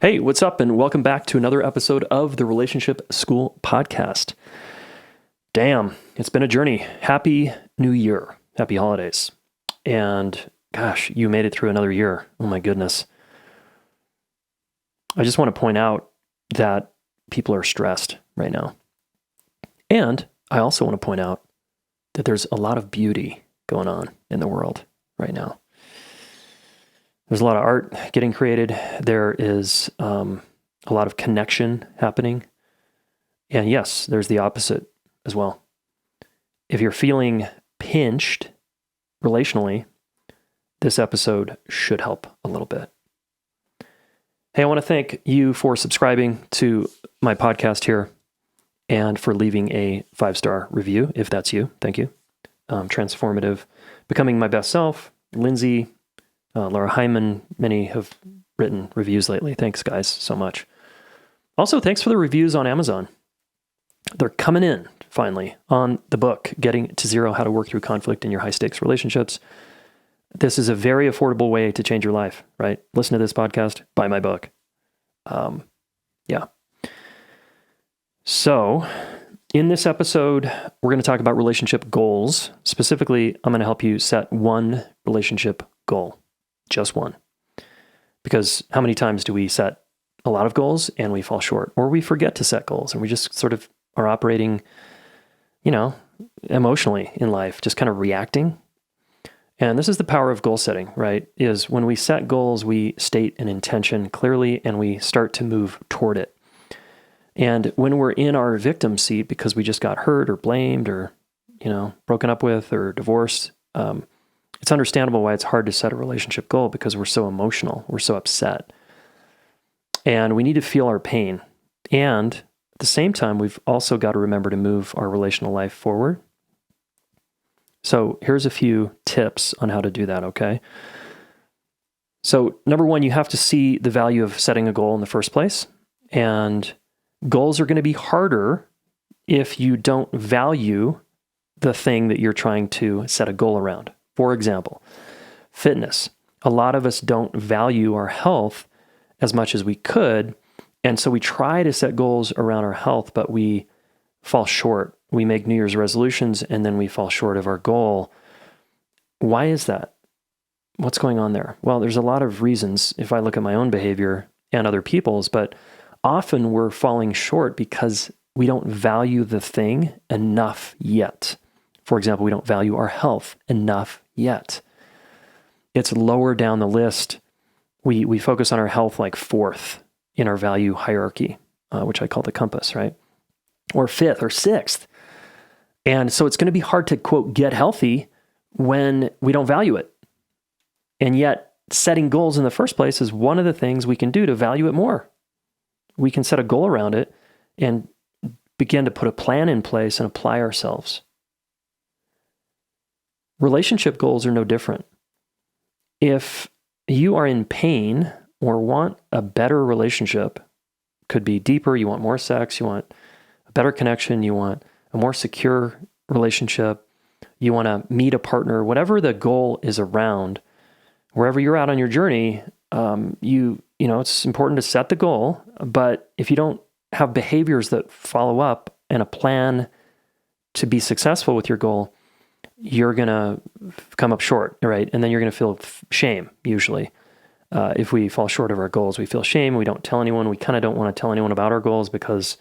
Hey, what's up? And welcome back to another episode of the Relationship School Podcast. Damn, it's been a journey. Happy New Year. Happy holidays. And gosh, you made it through another year. Oh my goodness. I just want to point out that people are stressed right now. And I also want to point out that there's a lot of beauty going on in the world right now. There's a lot of art getting created. There is a lot of connection happening. And yes, there's the opposite as well. If you're feeling pinched relationally, this episode should help a little bit. Hey, I want to thank you for subscribing to my podcast here and for leaving a 5-star review, if that's you. Thank you. Transformative. Becoming My Best Self, Lindsay, Laura Hyman, many have written reviews lately. Thanks, guys, so much. Also, thanks for the reviews on Amazon. They're coming in, finally, on the book, Getting to Zero, How to Work Through Conflict in Your High-Stakes Relationships. This is a very affordable way to change your life, right? Listen to this podcast, buy my book. Yeah. So, in this episode, we're going to talk about relationship goals. Specifically, I'm going to help you set one relationship goal. Just one. Because how many times do we set a lot of goals and we fall short, or we forget to set goals and we just sort of are operating, emotionally in life, just kind of reacting. And this is the power of goal setting, right? Is when we set goals, we state an intention clearly and we start to move toward it. And when we're in our victim seat because we just got hurt or blamed or, broken up with or divorced, it's understandable why it's hard to set a relationship goal because we're so emotional, we're so upset. And we need to feel our pain. And at the same time, we've also got to remember to move our relational life forward. So here's a few tips on how to do that, okay? So number one, you have to see the value of setting a goal in the first place. And goals are going to be harder if you don't value the thing that you're trying to set a goal around. For example, fitness. A lot of us don't value our health as much as we could, and so we try to set goals around our health, but we fall short. We make New Year's resolutions, and then we fall short of our goal. Why is that? What's going on there? Well, there's a lot of reasons if I look at my own behavior and other people's, but often we're falling short because we don't value the thing enough yet. For example, we don't value our health enough yet. It's lower down the list. We focus on our health like fourth in our value hierarchy, which I call the compass, right? Or fifth or sixth. And so it's going to be hard to, quote, get healthy when we don't value it. And yet setting goals in the first place is one of the things we can do to value it more. We can set a goal around it and begin to put a plan in place and apply ourselves. Relationship goals are no different. If you are in pain or want a better relationship, could be deeper, you want more sex, you want a better connection, you want a more secure relationship, you want to meet a partner, whatever the goal is around, wherever you're at on your journey, it's important to set the goal, but if you don't have behaviors that follow up and a plan to be successful with your goal, you're going to come up short, right? And then you're going to feel shame, usually. If we fall short of our goals, we feel shame. We don't tell anyone. We kind of don't want to tell anyone about our goals because,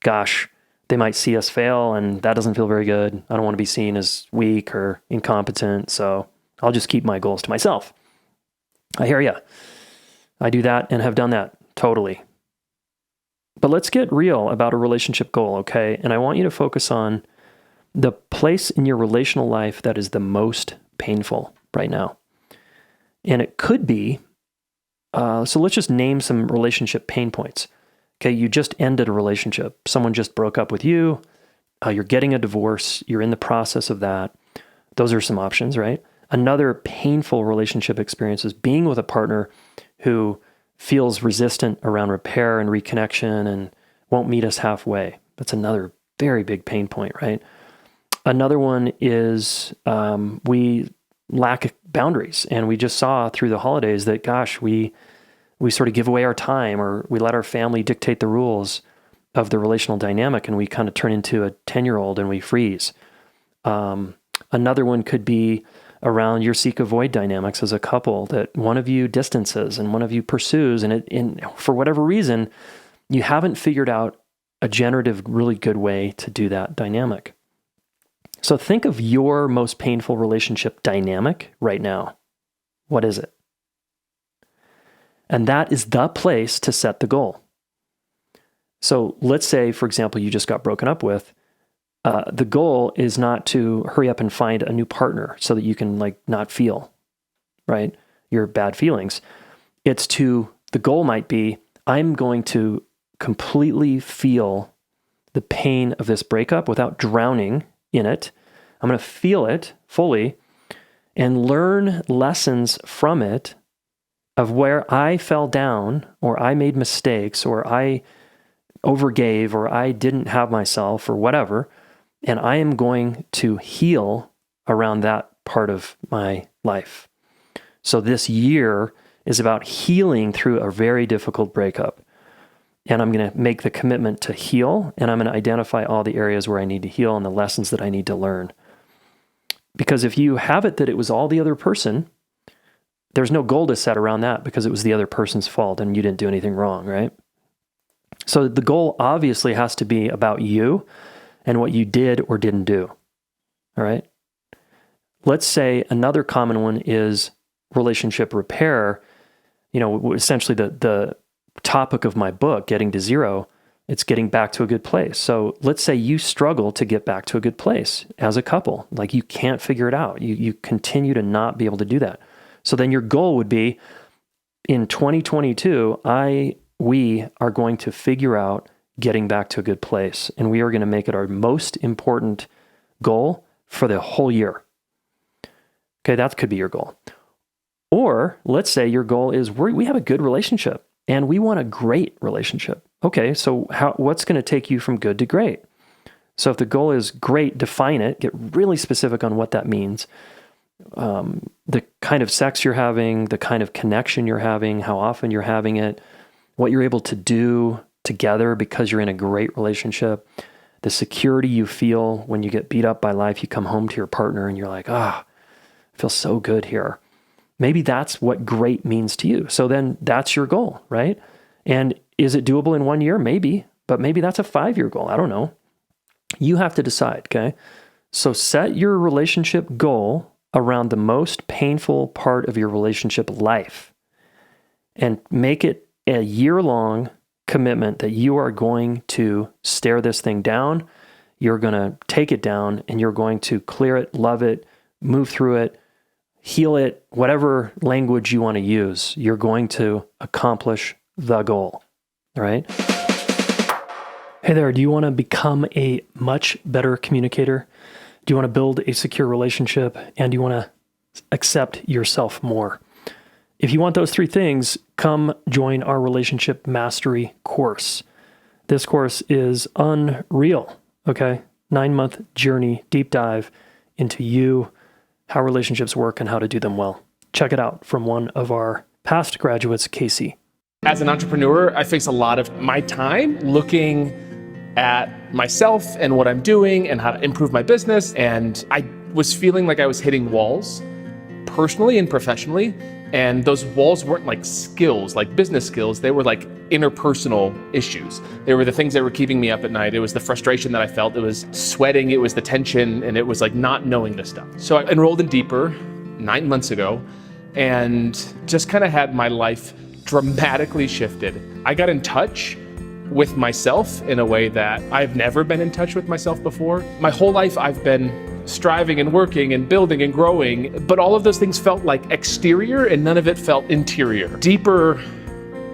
gosh, they might see us fail and that doesn't feel very good. I don't want to be seen as weak or incompetent, so I'll just keep my goals to myself. I hear ya. I do that and have done that, totally. But let's get real about a relationship goal, okay? And I want you to focus on the place in your relational life that is the most painful right now. And it could be, so let's just name some relationship pain points. Okay, you just ended a relationship. Someone just broke up with you. You're getting a divorce. You're in the process of that. Those are some options, right? Another painful relationship experience is being with a partner who feels resistant around repair and reconnection and won't meet us halfway. That's another very big pain point, right? Another one is we lack boundaries. And we just saw through the holidays that, gosh, we we sort of give away our time, or we let our family dictate the rules of the relational dynamic, and we kind of turn into a 10-year-old and we freeze. Another one could be around your seek-avoid dynamics as a couple, that one of you distances and one of you pursues, and for whatever reason, you haven't figured out a generative, really good way to do that dynamic. So think of your most painful relationship dynamic right now. What is it? And that is the place to set the goal. So let's say, for example, you just got broken up with. The goal is not to hurry up and find a new partner so that you can not feel, right, your bad feelings. The goal might be, I'm going to completely feel the pain of this breakup without drowning in it. I'm going to feel it fully and learn lessons from it of where I fell down, or I made mistakes, or I overgave, or I didn't have myself, or whatever. And I am going to heal around that part of my life. So this year is about healing through a very difficult breakup. And I'm going to make the commitment to heal, and I'm going to identify all the areas where I need to heal and the lessons that I need to learn. Because if you have it that it was all the other person, there's no goal to set around that, because it was the other person's fault and you didn't do anything wrong, right? So the goal obviously has to be about you and what you did or didn't do, all right? Let's say another common one is relationship repair. Essentially the topic of my book, Getting to Zero, it's getting back to a good place. So let's say you struggle to get back to a good place as a couple. You can't figure it out. You continue to not be able to do that. So then your goal would be, in 2022, we are going to figure out getting back to a good place. And we are going to make it our most important goal for the whole year. Okay, that could be your goal. Or let's say your goal is we have a good relationship and we want a great relationship. Okay, so what's going to take you from good to great? So if the goal is great, define it, get really specific on what that means. The kind of sex you're having, the kind of connection you're having, how often you're having it, what you're able to do together because you're in a great relationship, the security you feel when you get beat up by life, you come home to your partner and you're like, I feel so good here. Maybe that's what great means to you. So then that's your goal, right? And is it doable in 1 year? Maybe, but maybe that's a 5-year goal. I don't know. You have to decide, okay? So set your relationship goal around the most painful part of your relationship life and make it a year-long commitment that you are going to stare this thing down, you're going to take it down, and you're going to clear it, love it, move through it, heal it, whatever language you want to use. You're going to accomplish the goal, all right? Hey there, do you want to become a much better communicator? Do you want to build a secure relationship? And do you want to accept yourself more? If you want those 3 things, come join our Relationship Mastery course. This course is unreal, okay? 9-month journey, deep dive into you, how relationships work, and how to do them well. Check it out from one of our past graduates, Casey. As an entrepreneur, I face a lot of my time looking at myself and what I'm doing and how to improve my business. And I was feeling like I was hitting walls personally and professionally. And those walls weren't like skills, like business skills. They were like interpersonal issues. They were the things that were keeping me up at night. It was the frustration that I felt. It was sweating. It was the tension. And it was like not knowing this stuff. So I enrolled in Deeper 9 months ago and just kind of had my life dramatically shifted. I got in touch with myself in a way that I've never been in touch with myself before. My whole life I've been striving and working and building and growing, but all of those things felt like exterior and none of it felt interior. Deeper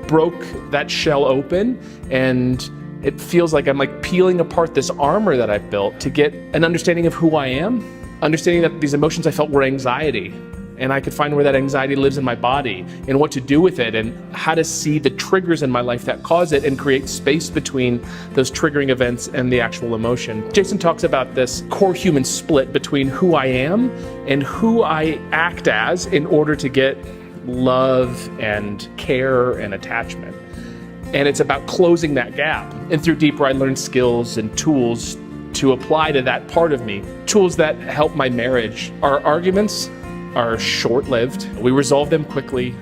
broke that shell open, and it feels like I'm like peeling apart this armor that I've built to get an understanding of who I am, understanding that these emotions I felt were anxiety, and I could find where that anxiety lives in my body and what to do with it and how to see the triggers in my life that cause it and create space between those triggering events and the actual emotion. Jayson talks about this core human split between who I am and who I act as in order to get love and care and attachment. And it's about closing that gap. And through Deeper, I learned skills and tools to apply to that part of me, tools that help my marriage. Our arguments are short-lived. We resolve them quickly.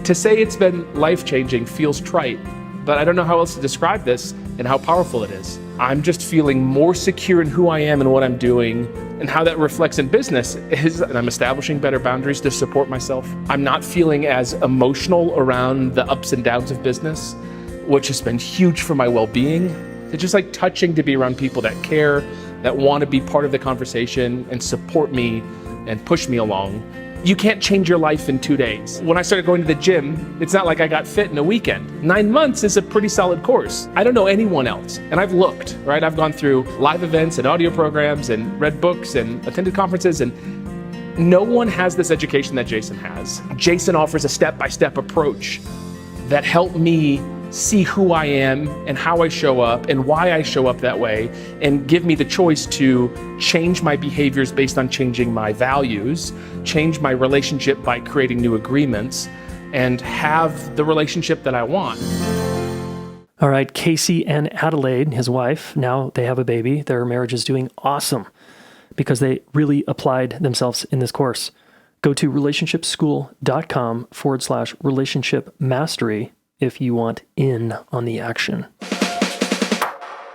To say it's been life-changing feels trite, but I don't know how else to describe this and how powerful it is. I'm just feeling more secure in who I am and what I'm doing, and how that reflects in business is that I'm establishing better boundaries to support myself. I'm not feeling as emotional around the ups and downs of business, which has been huge for my well-being. It's just like touching to be around people that care, that want to be part of the conversation and support me and push me along. You can't change your life in 2 days. When I started going to the gym, it's not like I got fit in a weekend. 9 months is a pretty solid course. I don't know anyone else. And I've looked, right? I've gone through live events and audio programs and read books and attended conferences, and no one has this education that Jayson has. Jayson offers a step-by-step approach that helped me see who I am and how I show up and why I show up that way, and give me the choice to change my behaviors based on changing my values, change my relationship by creating new agreements, and have the relationship that I want. All right, Casey and Adelaide, his wife, now they have a baby. Their marriage is doing awesome because they really applied themselves in this course. Go to relationshipschool.com/relationship mastery if you want in on the action.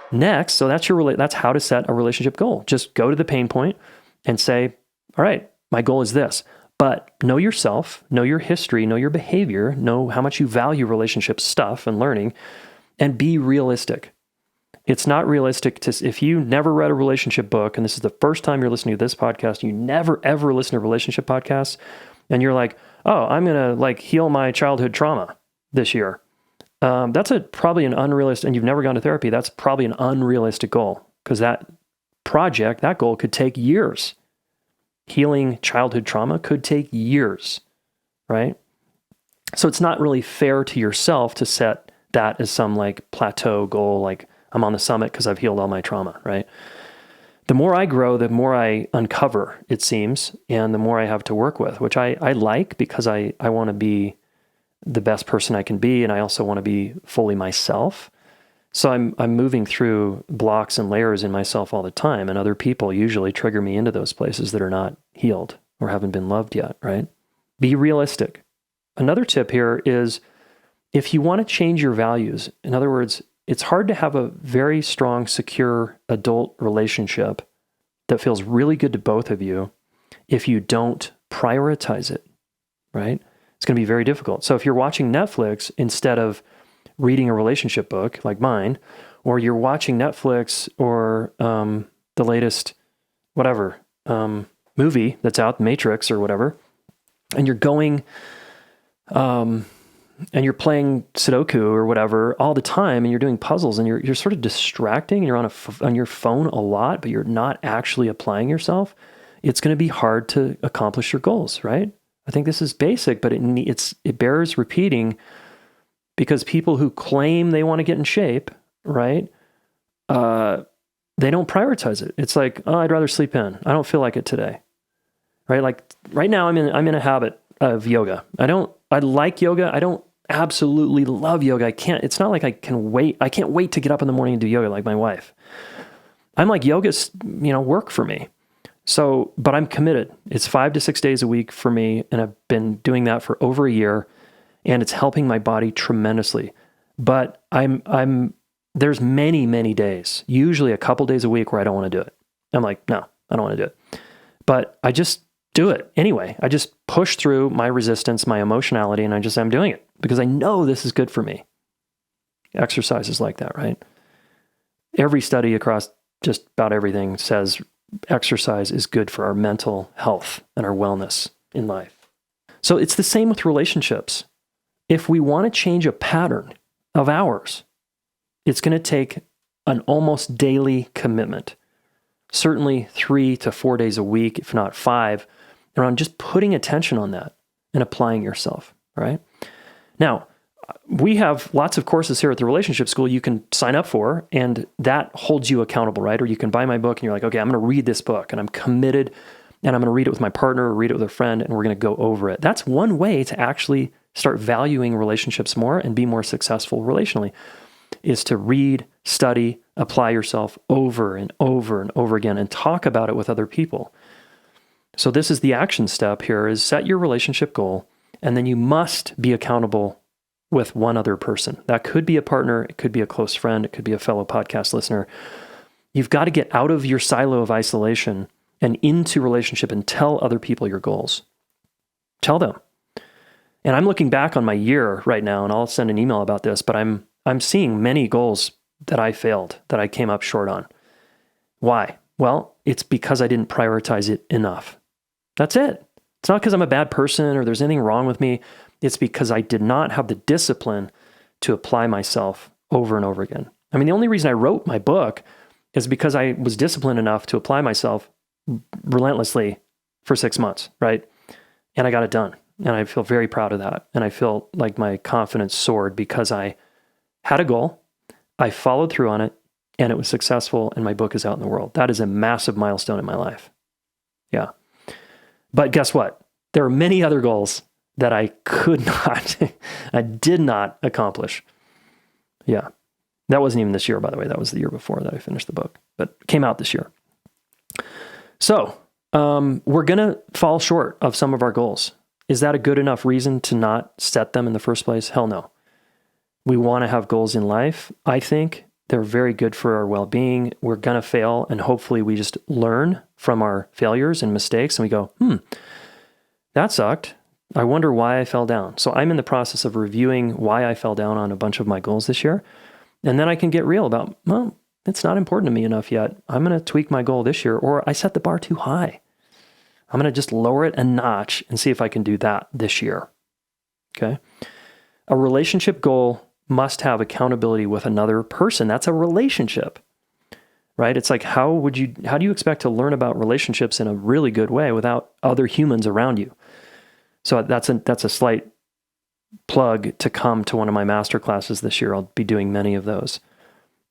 Next, so that's how to set a relationship goal. Just go to the pain point and say, all right, my goal is this. But know yourself, know your history, know your behavior, know how much you value relationship stuff and learning, and be realistic. It's not realistic if you never read a relationship book, and this is the first time you're listening to this podcast, you never ever listen to relationship podcasts, and you're like, oh, I'm going to heal my childhood trauma this year. That's probably an unrealistic, and you've never gone to therapy, that's probably an unrealistic goal, because that goal could take years. Healing childhood trauma could take years, right? So it's not really fair to yourself to set that as some plateau goal, like I'm on the summit because I've healed all my trauma, right? The more I grow, the more I uncover, it seems, and the more I have to work with, which I like, because I want to be the best person I can be, and I also want to be fully myself. So I'm moving through blocks and layers in myself all the time, and other people usually trigger me into those places that are not healed or haven't been loved yet, right? Be realistic. Another tip here is, if you want to change your values, in other words, it's hard to have a very strong, secure adult relationship that feels really good to both of you if you don't prioritize it, right? It's going to be very difficult. So if you're watching Netflix instead of reading a relationship book like mine, or you're watching Netflix or the latest movie that's out, The Matrix or whatever, and you're going and you're playing Sudoku or whatever all the time, and you're doing puzzles, and you're sort of distracting, and you're on your phone a lot, but you're not actually applying yourself, it's going to be hard to accomplish your goals, right? I think this is basic, but it bears repeating, because people who claim they want to get in shape, right, they don't prioritize it. It's like, oh, I'd rather sleep in. I don't feel like it today, right? Like right now, I'm in a habit of yoga. I like yoga. I don't absolutely love yoga. It's not like I can't wait to get up in the morning and do yoga like my wife. I'm like, yoga's, work for me. So, but I'm committed. It's 5 to 6 days a week for me, and I've been doing that for over a year, and it's helping my body tremendously. But there's many, many days, usually a couple days a week, where I don't want to do it. I'm like, no, I don't want to do it. But I just do it anyway. I just push through my resistance, my emotionality, and I'm doing it because I know this is good for me. Exercise is like that, right? Every study across just about everything says exercise is good for our mental health and our wellness in life. So it's the same with relationships. If we want to change a pattern of ours, it's going to take an almost daily commitment, certainly 3 to 4 days a week, if not 5, around just putting attention on that and applying yourself, right? Now, we have lots of courses here at the Relationship School you can sign up for, and that holds you accountable, right? Or you can buy my book and you're like, okay, I'm going to read this book, and I'm committed and I'm going to read it with my partner or read it with a friend, and we're going to go over it. That's one way to actually start valuing relationships more and be more successful relationally, is to read, study, apply yourself over and over and over again, and talk about it with other people. So this is the action step here, is set your relationship goal, and then you must be accountable with one other person. That could be a partner, it could be a close friend, it could be a fellow podcast listener. You've got to get out of your silo of isolation and into relationship and tell other people your goals. Tell them. And I'm looking back on my year right now, and I'll send an email about this, but I'm seeing many goals that I failed, that I came up short on. Why? Well, it's because I didn't prioritize it enough. That's it. It's not because I'm a bad person or there's anything wrong with me. It's because I did not have the discipline to apply myself over and over again. I mean, the only reason I wrote my book is because I was disciplined enough to apply myself relentlessly for 6 months, right? And I got it done. And I feel very proud of that. And I feel like my confidence soared because I had a goal, I followed through on it, and it was successful, and my book is out in the world. That is a massive milestone in my life. Yeah. But guess what? There are many other goals that I did not accomplish. Yeah. That wasn't even this year, by the way. That was the year before that I finished the book, but it came out this year. So we're going to fall short of some of our goals. Is that a good enough reason to not set them in the first place? Hell no. We want to have goals in life. I think they're very good for our well-being. We're going to fail, and hopefully we just learn from our failures and mistakes, and we go, that sucked. I wonder why I fell down. So I'm in the process of reviewing why I fell down on a bunch of my goals this year. And then I can get real about, well, it's not important to me enough yet. I'm going to tweak my goal this year, or I set the bar too high. I'm going to just lower it a notch and see if I can do that this year. Okay. A relationship goal must have accountability with another person. That's a relationship, right? It's like, how do you expect to learn about relationships in a really good way without other humans around you? So that's a slight plug to come to one of my master classes this year. I'll be doing many of those.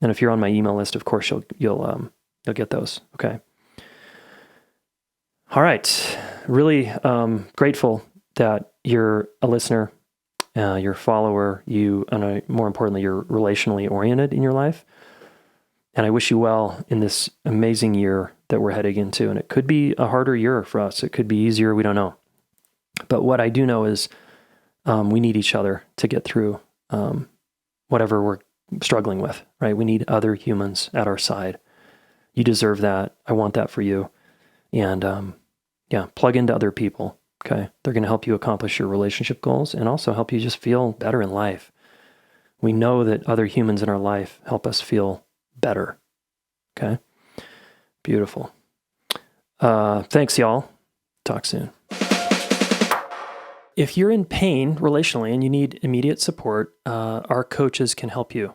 And if you're on my email list, of course, you'll get those. Okay. All right. Really grateful that you're a listener, you're a follower, and more importantly, you're relationally oriented in your life. And I wish you well in this amazing year that we're heading into. And it could be a harder year for us. It could be easier. We don't know. But what I do know is we need each other to get through whatever we're struggling with, right? We need other humans at our side. You deserve that. I want that for you. And plug into other people, okay? They're going to help you accomplish your relationship goals and also help you just feel better in life. We know that other humans in our life help us feel better, okay? Beautiful. Thanks, y'all. Talk soon. If you're in pain relationally and you need immediate support, our coaches can help you.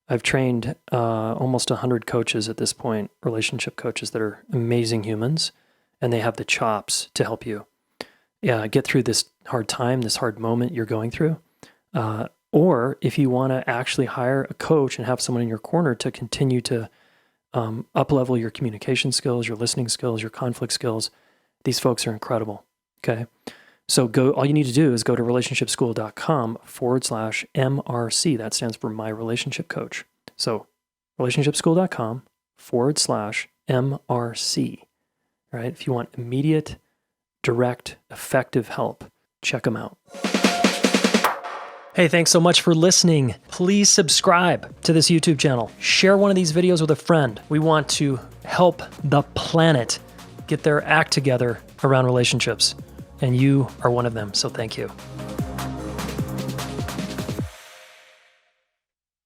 I've trained almost 100 coaches at this point, relationship coaches that are amazing humans, and they have the chops to help you get through this hard time, this hard moment you're going through. Or if you want to actually hire a coach and have someone in your corner to continue to up-level your communication skills, your listening skills, your conflict skills, these folks are incredible, okay? So all you need to do is go to relationshipschool.com/MRC. That stands for My Relationship Coach. So relationshipschool.com/MRC, right? If you want immediate, direct, effective help, check them out. Hey, thanks so much for listening. Please subscribe to this YouTube channel. Share one of these videos with a friend. We want to help the planet get their act together around relationships. And you are one of them, so thank you.